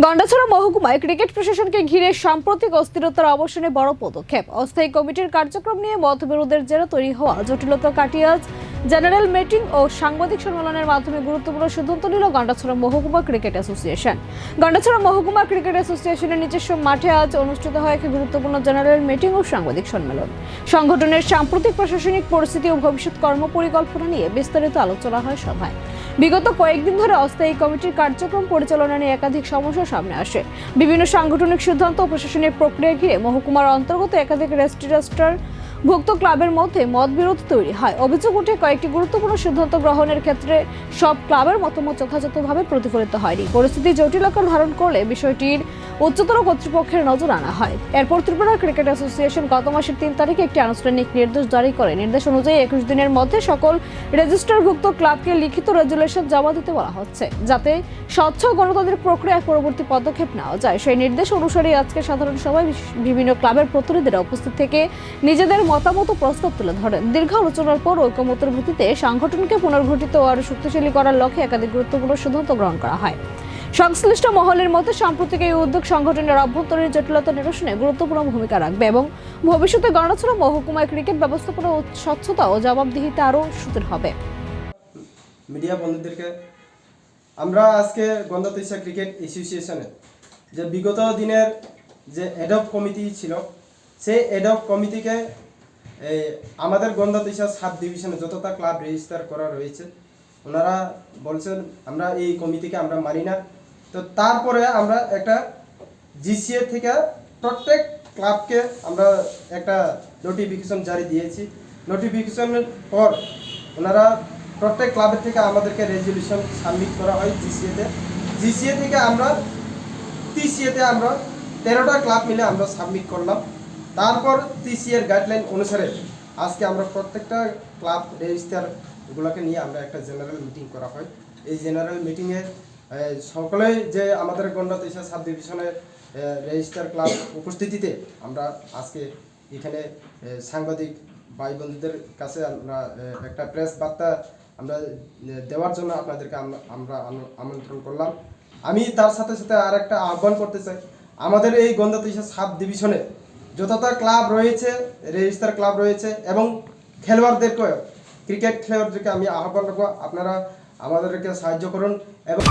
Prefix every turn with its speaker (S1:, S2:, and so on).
S1: Gandacherra মহকুমায় cricket প্রশাসনকে ঘিরে সাম্প্রতিক অস্থিরতার অবসানে বড় পদক্ষেপ। অস্থায়ী কমিটির কার্যক্রম নিয়ে মতবিরোধের জেরে তৈরি হওয়া জটিলতা কাটিয়ে আজ জেনারেল মিটিং ও সাংবাদিক সম্মেলনের মাধ্যমে গুরুত্বপূর্ণ সিদ্ধান্ত নিল গন্ডাছড়া মহকুমা ক্রিকেট অ্যাসোসিয়েশন। গন্ডাছড়া মহকুমা ক্রিকেট অ্যাসোসিয়েশনের নিজস্ব মাঠে আজ অনুষ্ঠিত হয় এক গুরুত্বপূর্ণ জেনারেল মিটিং ও সাংবাদিক সম্মেলন। সংগঠনের সাম্প্রতিক প্রশাসনিক পরিস্থিতি ও ভবিষ্যৎ কর্মপরিকল্পনা নিয়ে বিস্তারিত আলোচনা হয় সভায়। বিগত কয়েকদিন ধরে অস্থায়ী কমিটির কার্যক্রম পরিচালনা নিয়ে একাধিক সমস্যা সামনে আসে। বিভিন্ন সাংগঠনিক সিদ্ধান্ত ও প্রশাসনের প্রক্রিয়া ঘিরে মহকুমার অন্তর্গত একাধিক রেজিস্ট্রার ভুক্ত ক্লাবের মধ্যে মতবিরোধ তৈরি হয়। অভিযোগ ওঠে কয়েকটি গুরুত্বপূর্ণ সিদ্ধান্ত গ্রহণের ক্ষেত্রে সব ক্লাবের মতামত যথাযথভাবে প্রতিফলিত হয়নি। পরিস্থিতি জটিল আকার ধারণ করলে বিষয়টির উচ্চতর কর্তৃপক্ষের নজর আনা হয়। এরপর ত্রিপুরা ক্রিকেট অ্যাসোসিয়েশন গত মাসের 3 তারিখে একটি আনুষ্ঠানিক নির্দেশ জারি করে। নির্দেশ অনুযায়ী 21 দিনের মধ্যে সকল রেজিস্ট্রারভুক্ত ক্লাবকে লিখিত রেজুলেশন জমা দিতে বলা হচ্ছে, যাতে স্বচ্ছ গণতান্ত্রিক প্রক্রিয়ায় পরবর্তী পদক্ষেপ নেওয়া যায়। সেই নির্দেশ অনুসারে আজকে সাধারণ সভায় বিভিন্ন ক্লাবের প্রতিনিধিরা উপস্থিত থেকে নিজেদের মতামত ও প্রস্তাব তুলে ধরেন। দীর্ঘ আলোচনার পর ঐকমত্যের ভিত্তিতে সংগঠনকে পুনর্গঠিত ও আরও শক্তিশালী করার লক্ষ্যে একাধিক গুরুত্বপূর্ণ সিদ্ধান্ত গ্রহণ করা হয়। সংশ্লিষ্ট মহলের মতে সাম্প্রতিক এই উদ্যোগ সংগঠনের অভ্যন্তরীণ জটিলতা নিরসনে গুরুত্বপূর্ণ ভূমিকা রাখবে এবং ভবিষ্যতে গন্ডাছড়া মহকুমায় ক্রিকেট ব্যবস্থাপনা ও স্বচ্ছতা ও জবাবদিহিতে আরও সুদৃঢ় হবে।
S2: মিডিয়া বন্ধুদেরকে আমরা আজকে গন্ডাছড়া ক্রিকেট অ্যাসোসিয়েশনে যে বিগত দিনের যে অ্যাডহক কমিটি ছিল, সেই অ্যাডহক কমিটিকে আমাদের গন্ডাছড়া সাব ডিভিশনে যতটা ক্লাব রেজিস্টার করা রয়েছে ওনারা বলছেন আমরা এই কমিটিকে আমরা মানি না। তো তারপরে আমরা একটা জিসিএ থেকে প্রত্যেক ক্লাবকে আমরা একটা নোটিফিকেশন জারি দিয়েছি। নোটিফিকেশনের পর ওনারা প্রত্যেক ক্লাবের থেকে আমাদেরকে রেজলিউশন সাবমিট করা হয় জিসিএ থেকে আমরা টিসিএতে আমরা 13টা ক্লাব মিলে আমরা সাবমিট করলাম। তারপর টিসিএর গাইডলাইন অনুসারে আজকে আমরা প্রত্যেকটা ক্লাব রেজিস্টারগুলোকে নিয়ে আমরা একটা জেনারেল মিটিং করা হয়। এই জেনারেল মিটিংয়ে সকলেই যে আমাদের গন্ডাছড়া সাব ডিভিশনের রেজিস্টার ক্লাব উপস্থিতিতে আমরা আজকে এখানে সাংবাদিক ভাই বন্ধুদের কাছে আমরা একটা প্রেস বার্তা আমরা দেওয়ার জন্য আপনাদেরকে আমরা আমন্ত্রণ করলাম। আমি তার সাথে সাথে আর একটা আহ্বান করতে চাই, আমাদের এই গন্ডাছড়া সাব ডিভিশনে যতটা ক্লাব রয়েছে, রেজিস্টার ক্লাব রয়েছে এবং খেলোয়াড়দেরকে, ক্রিকেট খেলোয়াড়দেরকে আমি আহ্বান রাখবো আপনারা আমাদেরকে সাহায্য করুন এবং